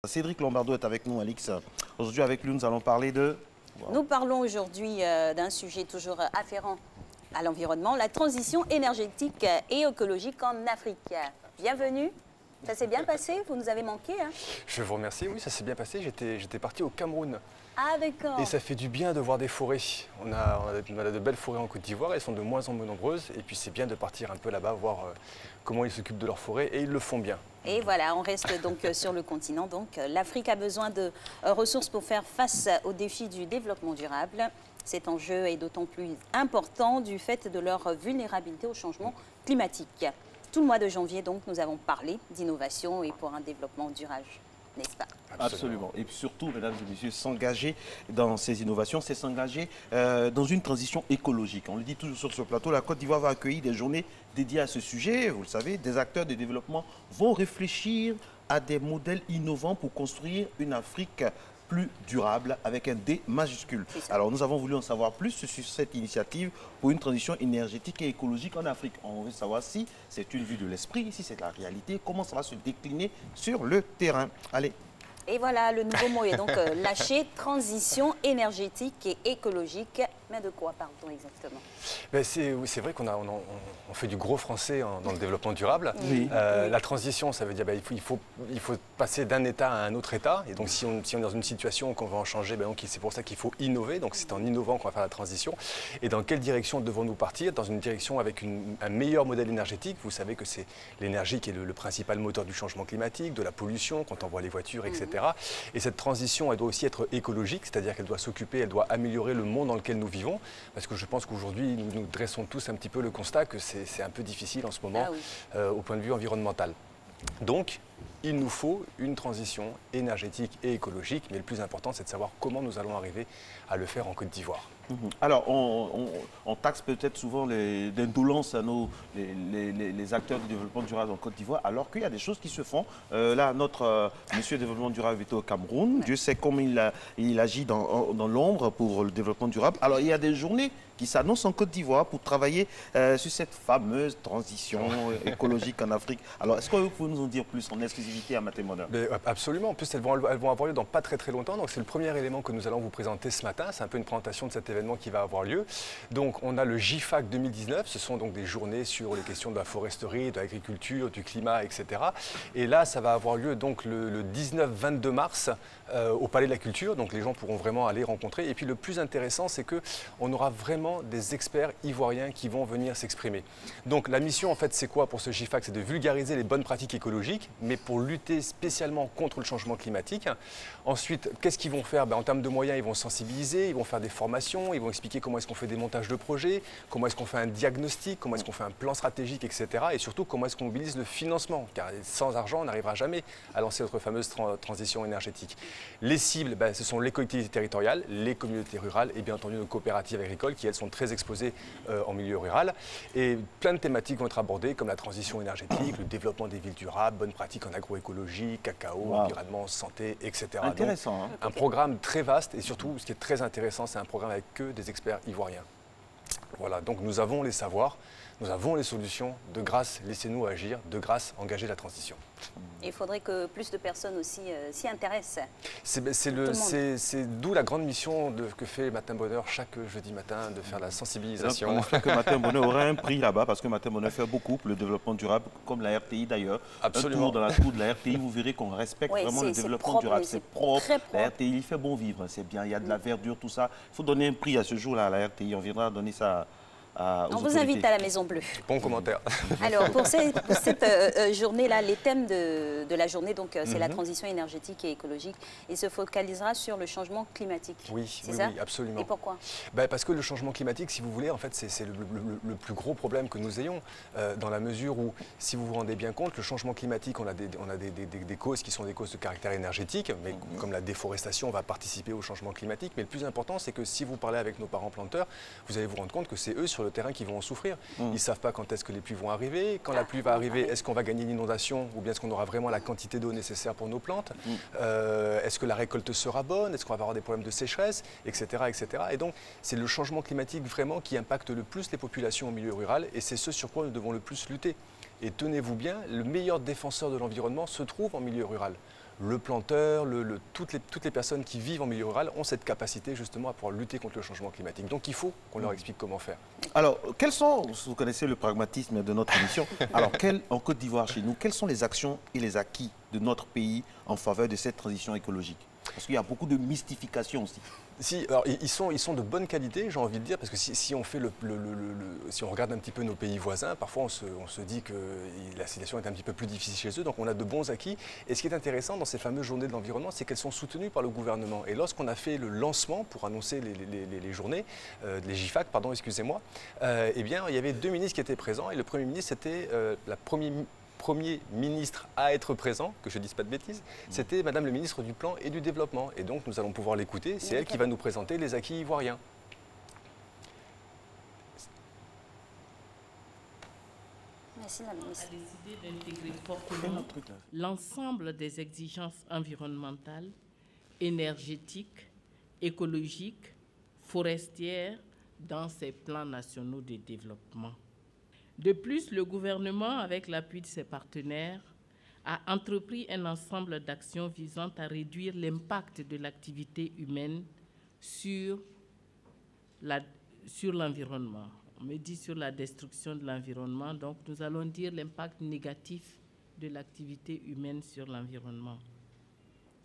Cédric Lombardo est avec nous, Alix. Aujourd'hui, avec lui, nous allons parler de... Nous parlons aujourd'hui d'un sujet toujours afférent à l'environnement, la transition énergétique et écologique en Afrique. Bienvenue. Ça s'est bien passé? Vous nous avez manqué, hein? Je vous remercie. Oui, ça s'est bien passé. J'étais parti au Cameroun. Ah, d'accord. Et ça fait du bien de voir des forêts. On a de belles forêts en Côte d'Ivoire. Elles sont de moins en moins nombreuses. Et puis c'est bien de partir un peu là-bas, voir comment ils s'occupent de leurs forêts. Et ils le font bien. Et voilà, on reste donc sur le continent. Donc, l'Afrique a besoin de ressources pour faire face aux défis du développement durable. Cet enjeu est d'autant plus important du fait de leur vulnérabilité au changement climatique. Tout le mois de janvier, donc, nous avons parlé d'innovation et pour un développement durable, n'est-ce pas? Absolument. Et puis surtout, mesdames et messieurs, s'engager dans ces innovations, c'est s'engager dans une transition écologique. On le dit toujours sur ce plateau, la Côte d'Ivoire va accueillir des journées dédiées à ce sujet. Vous le savez, des acteurs de développement vont réfléchir à des modèles innovants pour construire une Afrique plus durable avec un D majuscule. Alors nous avons voulu en savoir plus sur cette initiative pour une transition énergétique et écologique en Afrique. On veut savoir si c'est une vue de l'esprit, si c'est la réalité, comment ça va se décliner sur le terrain. Allez. Et voilà, le nouveau mot est donc lâché, transition énergétique et écologique. Mais de quoi parle-t-on exactement? C'est vrai on fait du gros français dans le développement durable. Oui. La transition, ça veut dire il faut passer d'un état à un autre état. Et donc si on est dans une situation qu'on veut en changer, c'est pour ça qu'il faut innover. Donc c'est en innovant qu'on va faire la transition. Et dans quelle direction devons-nous partir? Dans une direction avec un meilleur modèle énergétique. Vous savez que c'est l'énergie qui est le principal moteur du changement climatique, de la pollution, quand on voit les voitures, etc. Et cette transition, elle doit aussi être écologique, c'est-à-dire qu'elle doit s'occuper, elle doit améliorer le monde dans lequel nous vivons. Parce que je pense qu'aujourd'hui, nous dressons tous un petit peu le constat que c'est un peu difficile en ce moment au point de vue environnemental. Donc, il nous faut une transition énergétique et écologique, mais le plus important, c'est de savoir comment nous allons arriver à le faire en Côte d'Ivoire. Alors, on taxe peut-être souvent d'indolence à les acteurs du développement durable en Côte d'Ivoire, alors qu'il y a des choses qui se font. Là, notre monsieur développement durable est au Cameroun. Dieu sait comment il agit dans l'ombre pour le développement durable. Alors, il y a des journées qui s'annoncent en Côte d'Ivoire pour travailler sur cette fameuse transition écologique en Afrique. Alors, est-ce que vous pouvez nous en dire plus en exclusivité à Matin Bonheur? Absolument. En plus, elles vont avoir lieu dans pas très longtemps. Donc, c'est le premier élément que nous allons vous présenter ce matin. C'est un peu une présentation de cet événement qui va avoir lieu. Donc, on a le GIFAC 2019. Ce sont donc des journées sur les questions de la foresterie, de l'agriculture, du climat, etc. Et là, ça va avoir lieu donc le 19-22 mars au Palais de la Culture. Donc, les gens pourront vraiment aller rencontrer. Et puis, le plus intéressant, c'est qu'on aura vraiment des experts ivoiriens qui vont venir s'exprimer. Donc, la mission, en fait, c'est quoi pour ce GIFAC? C'est de vulgariser les bonnes pratiques écologiques, mais pour lutter spécialement contre le changement climatique. Ensuite, qu'est-ce qu'ils vont faire? En termes de moyens, ils vont sensibiliser, ils vont faire des formations, ils vont expliquer comment est-ce qu'on fait des montages de projets, comment est-ce qu'on fait un diagnostic, comment est-ce qu'on fait un plan stratégique, etc. Et surtout, comment est-ce qu'on mobilise le financement, car sans argent, on n'arrivera jamais à lancer notre fameuse transition énergétique. Les cibles, ce sont les collectivités territoriales, les communautés rurales et bien entendu nos coopératives agricoles qui, elles, sont très exposées en milieu rural. Et plein de thématiques vont être abordées, comme la transition énergétique, le développement des villes durables, bonnes pratiques en agroécologie, cacao, environnement, santé, etc. Intéressant. Donc, un programme très vaste et surtout, ce qui est très intéressant, c'est un programme avec que des experts ivoiriens. Voilà, donc nous avons les savoirs, nous avons les solutions. De grâce, laissez-nous agir. De grâce, engager la transition. Il faudrait que plus de personnes aussi s'y intéressent. C'est d'où la grande mission que fait Matin Bonheur chaque jeudi matin, de faire la sensibilisation. On espère que Matin Bonheur aura un prix là-bas, parce que Matin Bonheur fait beaucoup pour le développement durable, comme la RTI d'ailleurs. Absolument. Un tour dans la tour de la RTI, vous verrez qu'on respecte vraiment le développement durable. C'est propre. La RTI, il fait bon vivre, c'est bien. Il y a de la verdure, tout ça. Il faut donner un prix à ce jour-là à la RTI. On viendra donner ça aux On vous invite à la Maison Bleue. Bon commentaire. Alors, pour cette journée-là, les thèmes de la journée, donc c'est la transition énergétique et écologique. Il se focalisera sur le changement climatique. Oui, c'est ça? Oui, absolument. Et pourquoi? Parce que le changement climatique, si vous voulez, en fait, c'est le plus gros problème que nous ayons, dans la mesure où, si vous vous rendez bien compte, le changement climatique, on a des causes qui sont des causes de caractère énergétique, mais comme la déforestation va participer au changement climatique. Mais le plus important, c'est que si vous parlez avec nos parents planteurs, vous allez vous rendre compte que c'est eux sur le terrain qui vont en souffrir. Ils ne savent pas quand est-ce que les pluies vont arriver. Quand la pluie va arriver, est-ce qu'on va gagner l'inondation ou bien est-ce qu'on aura vraiment la quantité d'eau nécessaire pour nos plantes? Est-ce que la récolte sera bonne? Est-ce qu'on va avoir des problèmes de sécheresse, etc., etc. Et donc, c'est le changement climatique vraiment qui impacte le plus les populations au milieu rural et c'est ce sur quoi nous devons le plus lutter. Et tenez-vous bien, le meilleur défenseur de l'environnement se trouve en milieu rural. le planteur, toutes les personnes qui vivent en milieu rural ont cette capacité justement à pouvoir lutter contre le changement climatique. Donc il faut qu'on leur explique comment faire. Alors, vous connaissez le pragmatisme de notre émission, alors en Côte d'Ivoire, chez nous, quelles sont les actions et les acquis de notre pays en faveur de cette transition écologique? Parce qu'il y a beaucoup de mystification aussi. Si, alors, ils sont de bonne qualité, j'ai envie de dire, parce que si on fait si on regarde un petit peu nos pays voisins, parfois on se dit que la situation est un petit peu plus difficile chez eux, donc on a de bons acquis. Et ce qui est intéressant dans ces fameuses journées de l'environnement, c'est qu'elles sont soutenues par le gouvernement. Et lorsqu'on a fait le lancement pour annoncer les journées, les GIFAC, pardon, excusez-moi, eh bien, il y avait 2 ministres qui étaient présents, et le Premier ministre, c'était la premier ministre à être présent, que je ne dise pas de bêtises, c'était Madame le ministre du Plan et du Développement. Et donc, nous allons pouvoir l'écouter. C'est elle qui va nous présenter les acquis ivoiriens. Merci, la ministre. A décidé d'intégrer fortement l'ensemble des exigences environnementales, énergétiques, écologiques, forestières dans ses plans nationaux de développement. De plus, le gouvernement, avec l'appui de ses partenaires, a entrepris un ensemble d'actions visant à réduire l'impact de l'activité humaine sur l'environnement. On me dit sur la destruction de l'environnement, donc nous allons dire l'impact négatif de l'activité humaine sur l'environnement.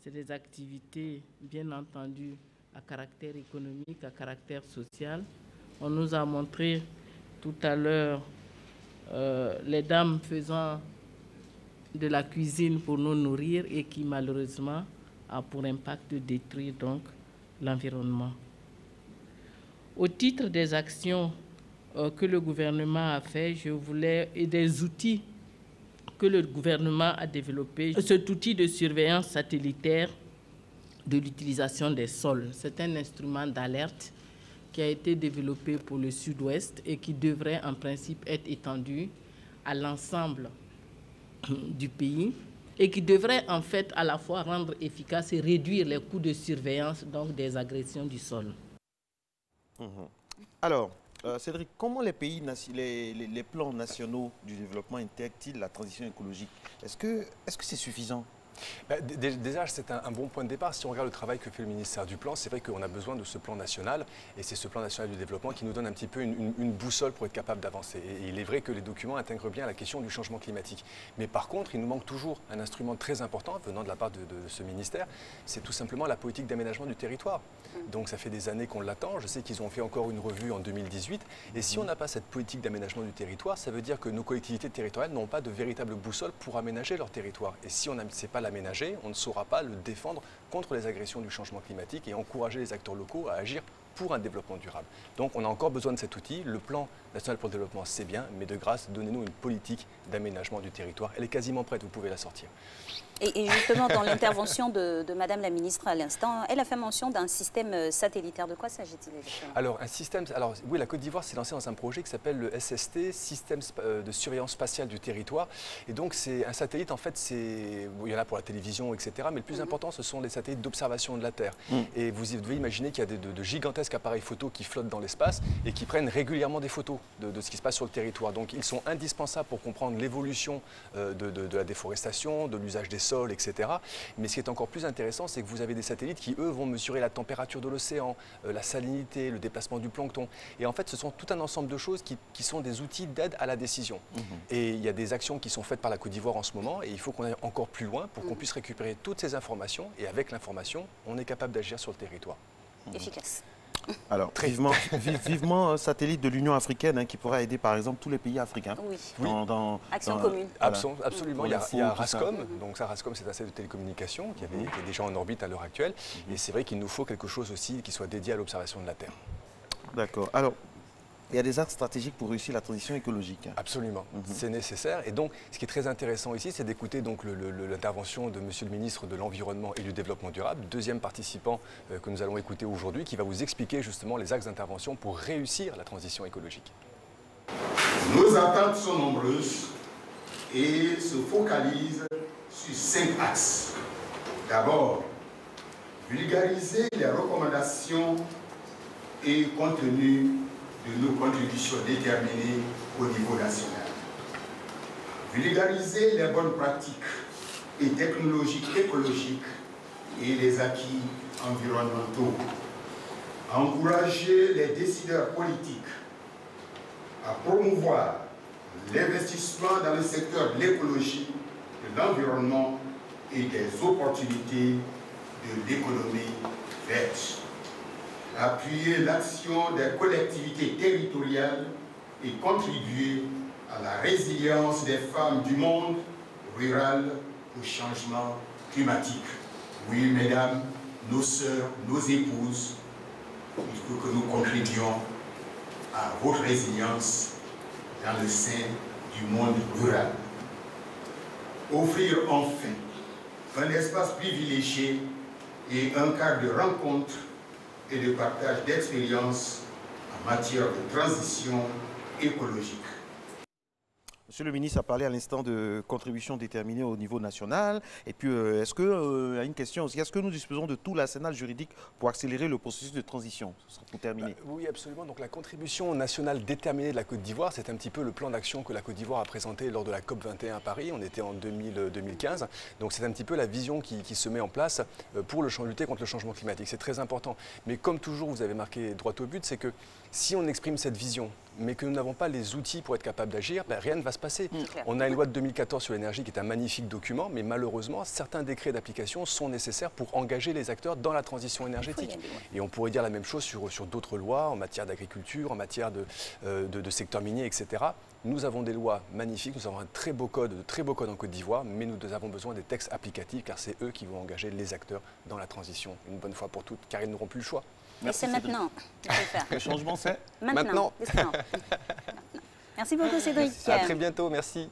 C'est des activités, bien entendu, à caractère économique, à caractère social. On nous a montré tout à l'heure les dames faisant de la cuisine pour nous nourrir et qui malheureusement a pour impact de détruire donc l'environnement. Au titre des actions que le gouvernement a fait, et des outils que le gouvernement a développés, cet outil de surveillance satellitaire de l'utilisation des sols, c'est un instrument d'alerte qui a été développé pour le Sud-Ouest et qui devrait en principe être étendu à l'ensemble du pays et qui devrait en fait à la fois rendre efficace et réduire les coûts de surveillance donc des agressions du sol. Alors, Cédric, comment les plans nationaux du développement intègrent-ils la transition écologique? Est-ce que c'est suffisant? Déjà, c'est un bon point de départ. Si on regarde le travail que fait le ministère du Plan, c'est vrai qu'on a besoin de ce plan national, et c'est ce plan national du développement qui nous donne un petit peu une boussole pour être capable d'avancer. Et il est vrai que les documents intègrent bien la question du changement climatique. Mais par contre, il nous manque toujours un instrument très important venant de la part de ce ministère, c'est tout simplement la politique d'aménagement du territoire. Donc ça fait des années qu'on l'attend. Je sais qu'ils ont fait encore une revue en 2018. Et si on n'a pas cette politique d'aménagement du territoire, ça veut dire que nos collectivités territoriales n'ont pas de véritable boussole pour aménager leur territoire. Et si on ne sait pas l'aménager, on ne saura pas le défendre contre les agressions du changement climatique et encourager les acteurs locaux à agir pour un développement durable. Donc on a encore besoin de cet outil. Le plan national pour le développement, c'est bien, mais de grâce, donnez-nous une politique d'aménagement du territoire. Elle est quasiment prête, vous pouvez la sortir. Et justement, dans l'intervention de Madame la ministre à l'instant, elle a fait mention d'un système satellitaire. De quoi s'agit-il exactement? Alors, oui, la Côte d'Ivoire s'est lancée dans un projet qui s'appelle le SST, Système de surveillance spatiale du territoire. Et donc, c'est un satellite, en fait, il y en a pour la télévision, etc. Mais le plus important, ce sont les satellites d'observation de la Terre. Et vous devez imaginer qu'il y a de gigantesques appareils photos qui flottent dans l'espace et qui prennent régulièrement des photos de ce qui se passe sur le territoire. Donc, ils sont indispensables pour comprendre l'évolution de la déforestation, de l'usage des sols, etc. Mais ce qui est encore plus intéressant, c'est que vous avez des satellites qui, eux, vont mesurer la température de l'océan, la salinité, le déplacement du plancton. Et en fait, ce sont tout un ensemble de choses qui sont des outils d'aide à la décision. Et il y a des actions qui sont faites par la Côte d'Ivoire en ce moment, et il faut qu'on aille encore plus loin pour qu'on puisse récupérer toutes ces informations. Et avec l'information, on est capable d'agir sur le territoire. Efficace. Alors, vivement un satellite de l'Union africaine qui pourra aider par exemple tous les pays africains. Oui. Action commune. Absolument. Il y a Rascom. Donc ça, Rascom, c'est un satellite de télécommunication qui est déjà en orbite à l'heure actuelle. Et c'est vrai qu'il nous faut quelque chose aussi qui soit dédié à l'observation de la Terre. D'accord. Alors, il y a des axes stratégiques pour réussir la transition écologique. Absolument, c'est nécessaire. Et donc, ce qui est très intéressant ici, c'est d'écouter l'intervention de Monsieur le ministre de l'Environnement et du Développement durable, deuxième participant que nous allons écouter aujourd'hui, qui va vous expliquer justement les axes d'intervention pour réussir la transition écologique. Nos attentes sont nombreuses et se focalisent sur 5 axes. D'abord, vulgariser les recommandations et contenus de nos contributions déterminées au niveau national. Vulgariser les bonnes pratiques et technologiques écologiques et les acquis environnementaux. Encourager les décideurs politiques à promouvoir l'investissement dans le secteur de l'écologie, de l'environnement et des opportunités de l'économie verte. Appuyer l'action des collectivités territoriales et contribuer à la résilience des femmes du monde rural au changement climatique. Oui, mesdames, nos sœurs, nos épouses, il faut que nous contribuions à votre résilience dans le sein du monde rural. Offrir enfin un espace privilégié et un cadre de rencontre et de partage d'expériences en matière de transition écologique. Monsieur le ministre a parlé à l'instant de contributions déterminées au niveau national. Et puis, est-ce que, une question aussi, est-ce que nous disposons de tout l'arsenal juridique pour accélérer le processus de transition? Ce sera pour terminer. Oui, absolument. Donc la contribution nationale déterminée de la Côte d'Ivoire, c'est un petit peu le plan d'action que la Côte d'Ivoire a présenté lors de la COP 21 à Paris. On était en 2015. Donc c'est un petit peu la vision qui se met en place pour lutter contre le changement climatique. C'est très important. Mais comme toujours, vous avez marqué droit au but, c'est que si on exprime cette vision, mais que nous n'avons pas les outils pour être capables d'agir, rien ne va se passer. On a une loi de 2014 sur l'énergie qui est un magnifique document, mais malheureusement, certains décrets d'application sont nécessaires pour engager les acteurs dans la transition énergétique. Et on pourrait dire la même chose sur d'autres lois, en matière d'agriculture, en matière de secteur minier, etc. Nous avons des lois magnifiques, nous avons un très beau code en Côte d'Ivoire, mais nous avons besoin des textes applicatifs, car c'est eux qui vont engager les acteurs dans la transition, une bonne fois pour toutes, car ils n'auront plus le choix. Et c'est maintenant qu'il faut faire. Le changement, c'est Maintenant. Merci beaucoup, Cédric. À très bientôt, merci.